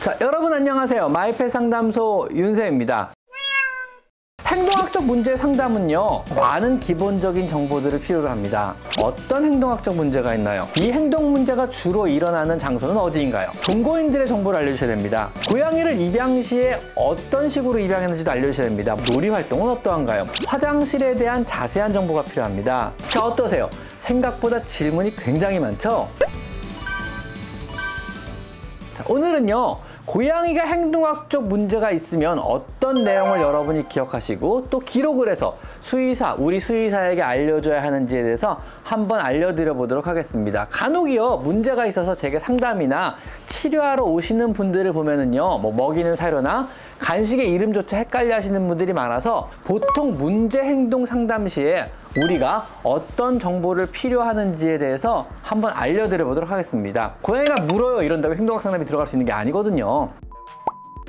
자, 여러분 안녕하세요. 마이펫 상담소 윤세입니다. 행동학적 문제 상담은요, 많은 기본적인 정보들을 필요로 합니다. 어떤 행동학적 문제가 있나요? 이 행동 문제가 주로 일어나는 장소는 어디인가요? 동거인들의 정보를 알려주셔야 됩니다. 고양이를 입양 시에 어떤 식으로 입양했는지도 알려주셔야 됩니다. 놀이 활동은 어떠한가요? 화장실에 대한 자세한 정보가 필요합니다. 자, 어떠세요? 생각보다 질문이 굉장히 많죠? 자, 오늘은요, 고양이가 행동학적 문제가 있으면 어떤 내용을 여러분이 기억하시고 또 기록을 해서 우리 수의사에게 알려줘야 하는지에 대해서 한번 알려드려 보도록 하겠습니다. 간혹이요, 문제가 있어서 제게 상담이나 치료하러 오시는 분들을 보면은요, 먹이는 사료나 간식의 이름조차 헷갈려 하시는 분들이 많아서 보통 문제 행동 상담 시에 우리가 어떤 정보를 필요하는지에 대해서 한번 알려드려 보도록 하겠습니다. 고양이가 물어요 이런다고 행동학 상담이 들어갈 수 있는 게 아니거든요.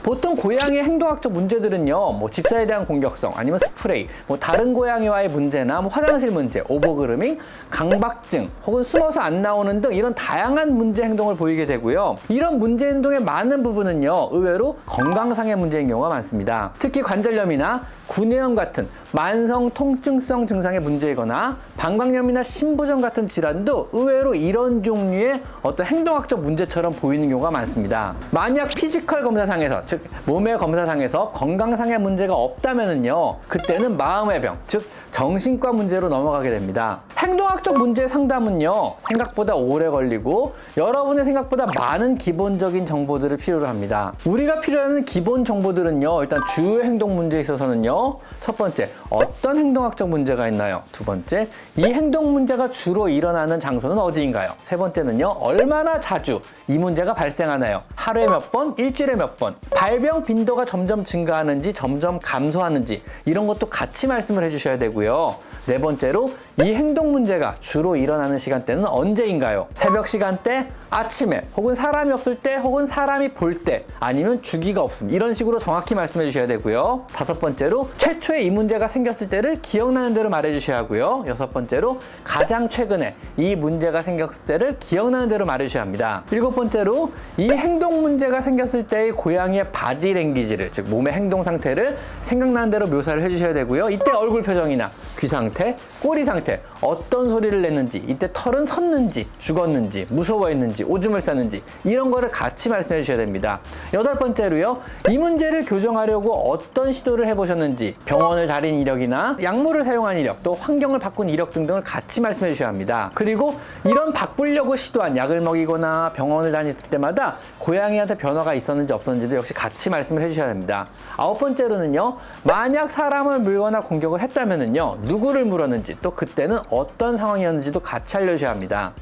보통 고양이의 행동학적 문제들은요, 집사에 대한 공격성, 아니면 스프레이, 다른 고양이와의 문제나 화장실 문제, 오버그루밍, 강박증, 혹은 숨어서 안 나오는 등 이런 다양한 문제 행동을 보이게 되고요. 이런 문제 행동의 많은 부분은요, 의외로 건강상의 문제인 경우가 많습니다. 특히 관절염이나 구내염 같은 만성 통증성 증상의 문제이거나 방광염이나 신부전 같은 질환도 의외로 이런 종류의 어떤 행동학적 문제처럼 보이는 경우가 많습니다. 만약 피지컬 검사상에서, 즉 몸의 검사상에서 건강상의 문제가 없다면은요, 그때는 마음의 병, 즉 정신과 문제로 넘어가게 됩니다. 행동학적 문제 상담은요, 생각보다 오래 걸리고 여러분의 생각보다 많은 기본적인 정보들을 필요로 합니다. 우리가 필요한 기본 정보들은요, 일단 주요 행동 문제에 있어서는요, 첫 번째, 어떤 행동학적 문제가 있나요? 두 번째, 이 행동 문제가 주로 일어나는 장소는 어디인가요? 세 번째는요, 얼마나 자주 이 문제가 발생하나요? 하루에 몇 번? 일주일에 몇 번? 발병 빈도가 점점 증가하는지 점점 감소하는지 이런 것도 같이 말씀을 해주셔야 되고요. 네 번째로, 이 행동 문제가 주로 일어나는 시간대는 언제인가요? 새벽 시간대, 아침에, 혹은 사람이 없을 때, 혹은 사람이 볼 때, 아니면 주기가 없음, 이런 식으로 정확히 말씀해 주셔야 되고요. 다섯 번째로, 최초에 이 문제가 생겼을 때를 기억나는 대로 말해 주셔야 하고요. 여섯 번째로, 가장 최근에 이 문제가 생겼을 때를 기억나는 대로 말해 주셔야 합니다. 일곱 번째로, 이 행동 문제가 생겼을 때의 고양이의 바디랭귀지를, 즉 몸의 행동 상태를 생각나는 대로 묘사를 해 주셔야 되고요. 이때 얼굴 표정이나 귀 상태, 꼬리 상태, 어떤 소리를 냈는지, 이때 털은 섰는지, 죽었는지, 무서워했는지, 오줌을 쌌는지 이런 거를 같이 말씀해 주셔야 됩니다. 여덟 번째로요, 이 문제를 교정하려고 어떤 시도를 해보셨는지, 병원을 다닌 이력이나 약물을 사용한 이력, 또 환경을 바꾼 이력 등등을 같이 말씀해 주셔야 합니다. 그리고 이런 바꾸려고 시도한, 약을 먹이거나 병원을 다녔을 때마다 고양이한테 변화가 있었는지 없었는지도 역시 같이 말씀을 해주셔야 됩니다. 아홉 번째로는요, 만약 사람을 물거나 공격을 했다면은요, 누구를 물었는지, 또 그때는 어떤 상황이었는지도 같이 알려주셔야 합니다.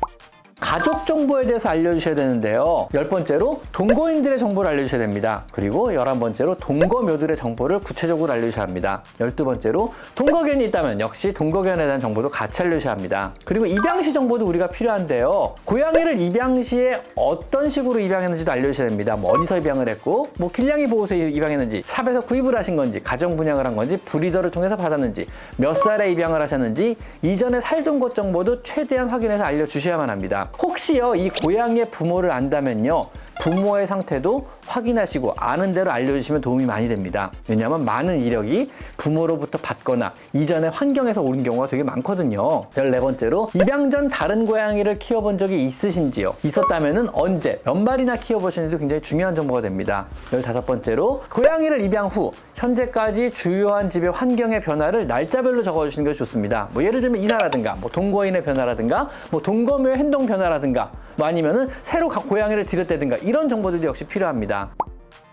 가족 정보에 대해서 알려주셔야 되는데요. 열 번째로, 동거인들의 정보를 알려주셔야 됩니다. 그리고 11번째로, 동거묘들의 정보를 구체적으로 알려주셔야 합니다. 12번째로, 동거견이 있다면 역시 동거견에 대한 정보도 같이 알려주셔야 합니다. 그리고 입양시 정보도 우리가 필요한데요. 고양이를 입양 시에 어떤 식으로 입양했는지도 알려주셔야 됩니다. 어디서 입양을 했고, 길냥이 보호소에 입양했는지, 삽에서 구입을 하신 건지, 가정 분양을 한 건지, 브리더를 통해서 받았는지, 몇 살에 입양을 하셨는지, 이전에 살던 곳 정보도 최대한 확인해서 알려주셔야만 합니다. 혹시요, 이 고양이의 부모를 안다면요, 부모의 상태도 확인하시고 아는 대로 알려주시면 도움이 많이 됩니다. 왜냐하면 많은 이력이 부모로부터 받거나 이전의 환경에서 오는 경우가 되게 많거든요. 14번째로, 입양 전 다른 고양이를 키워본 적이 있으신지요? 있었다면 언제, 몇 마리나 키워보셨는지도 굉장히 중요한 정보가 됩니다. 15번째로, 고양이를 입양 후 현재까지 주요한 집의 환경의 변화를 날짜별로 적어주시는 것이 좋습니다. 예를 들면 이사라든가, 동거인의 변화라든가, 동거묘의 행동 변화라든가, 아니면은 새로 고양이를 들였다든가 이런 정보들도 역시 필요합니다.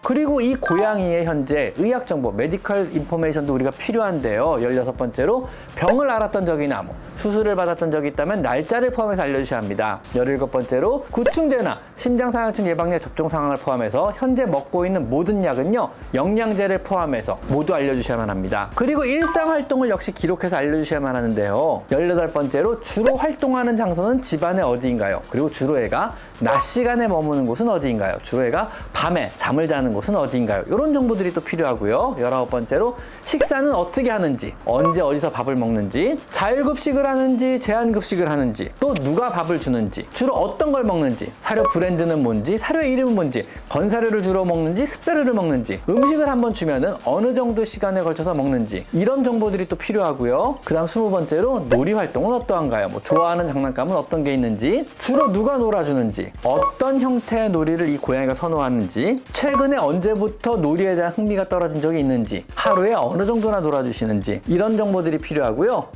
그리고 이 고양이의 현재 의학 정보, 메디컬 인포메이션도 우리가 필요한데요. 16번째로, 병을 앓았던 적이나 수술을 받았던 적이 있다면 날짜를 포함해서 알려주셔야 합니다. 17번째로, 구충제나 심장사상충 예방약 접종 상황을 포함해서 현재 먹고 있는 모든 약은요, 영양제를 포함해서 모두 알려주셔야만 합니다. 그리고 일상활동을 역시 기록해서 알려주셔야만 하는데요. 18번째로, 주로 활동하는 장소는 집안의 어디인가요? 그리고 주로 애가 낮 시간에 머무는 곳은 어디인가요? 주로 얘가 밤에 잠을 자는 곳은 어디인가요? 이런 정보들이 또 필요하고요. 19번째로 식사는 어떻게 하는지, 언제 어디서 밥을 먹는지, 자율급식을 하는지 제한급식을 하는지, 또 누가 밥을 주는지, 주로 어떤 걸 먹는지, 사료 브랜드는 뭔지, 사료의 이름은 뭔지, 건사료를 주로 먹는지 습사료를 먹는지, 음식을 한번 주면은 어느 정도 시간에 걸쳐서 먹는지, 이런 정보들이 또 필요하고요. 그 다음 20번째로 놀이 활동은 어떠한가요? 뭐 좋아하는 장난감은 어떤 게 있는지, 주로 누가 놀아주는지, 어떤 형태의 놀이를 이 고양이가 선호하는지, 최근에 언제부터 놀이에 대한 흥미가 떨어진 적이 있는지, 하루에 어느 정도나 놀아주시는지, 이런 정보들이 필요하고요.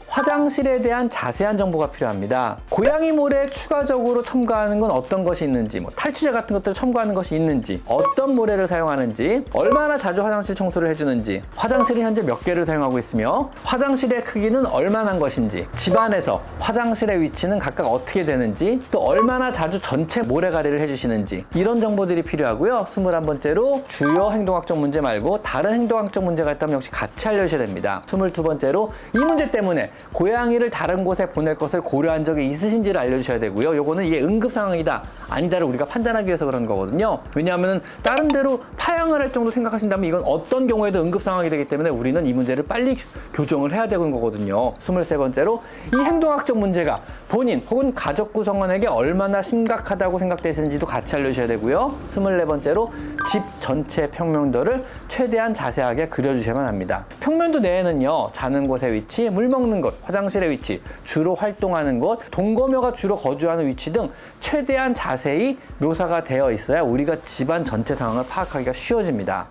화장실에 대한 자세한 정보가 필요합니다. 고양이 모래에 추가적으로 첨가하는 건 어떤 것이 있는지, 뭐 탈취제 같은 것들을 첨가하는 것이 있는지, 어떤 모래를 사용하는지, 얼마나 자주 화장실 청소를 해주는지, 화장실이 현재 몇 개를 사용하고 있으며 화장실의 크기는 얼마나 것인지, 집안에서 화장실의 위치는 각각 어떻게 되는지, 또 얼마나 자주 전체 모래가리를 해주시는지, 이런 정보들이 필요하고요. 21번째로 주요 행동학적 문제 말고 다른 행동학적 문제가 있다면 역시 같이 알려주셔야 됩니다. 22번째로 이 문제 때문에 고양이를 다른 곳에 보낼 것을 고려한 적이 있으신지를 알려주셔야 되고요. 요거는 이게 응급 상황이다 아니다를 우리가 판단하기 위해서 그런 거거든요. 왜냐하면 다른 데로 파양을 할 정도 생각하신다면 이건 어떤 경우에도 응급 상황이 되기 때문에 우리는 이 문제를 빨리 교정을 해야 되는 거거든요. 23번째로 이 행동학적 문제가 본인 혹은 가족 구성원에게 얼마나 심각하다고 생각되시는지도 같이 알려주셔야 되고요. 24번째로 집 전체 평면도를 최대한 자세하게 그려주셔야만 합니다. 평면도 내에는요, 자는 곳의 위치, 물 먹는 곳, 화장실의 위치, 주로 활동하는 곳, 동거묘가 주로 거주하는 위치 등 최대한 자세히 묘사가 되어 있어야 우리가 집안 전체 상황을 파악하기가 쉬워집니다.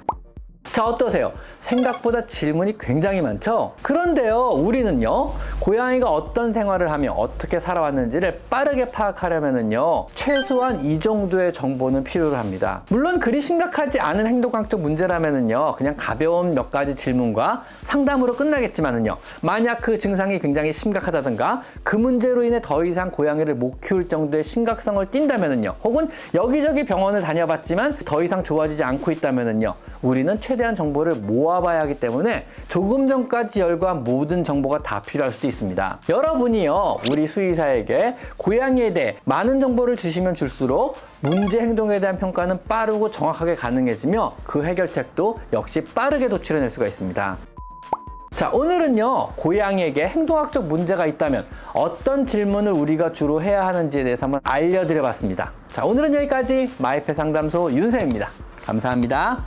자, 어떠세요? 생각보다 질문이 굉장히 많죠? 그런데요, 우리는요, 고양이가 어떤 생활을 하며 어떻게 살아왔는지를 빠르게 파악하려면요, 최소한 이 정도의 정보는 필요로 합니다. 물론 그리 심각하지 않은 행동학적 문제라면요, 그냥 가벼운 몇 가지 질문과 상담으로 끝나겠지만은요, 만약 그 증상이 굉장히 심각하다든가 그 문제로 인해 더 이상 고양이를 못 키울 정도의 심각성을 띈다면요, 혹은 여기저기 병원을 다녀봤지만 더 이상 좋아지지 않고 있다면요, 우리는 최대한 정보를 모아봐야 하기 때문에 조금 전까지 열거한 모든 정보가 다 필요할 수도 있습니다. 여러분이요, 우리 수의사에게 고양이에 대해 많은 정보를 주시면 줄수록 문제 행동에 대한 평가는 빠르고 정확하게 가능해지며 그 해결책도 역시 빠르게 도출해낼 수가 있습니다. 자, 오늘은요, 고양이에게 행동학적 문제가 있다면 어떤 질문을 우리가 주로 해야 하는지에 대해서 한번 알려드려 봤습니다. 자, 오늘은 여기까지 마이펫 상담소 윤쌤입니다. 감사합니다.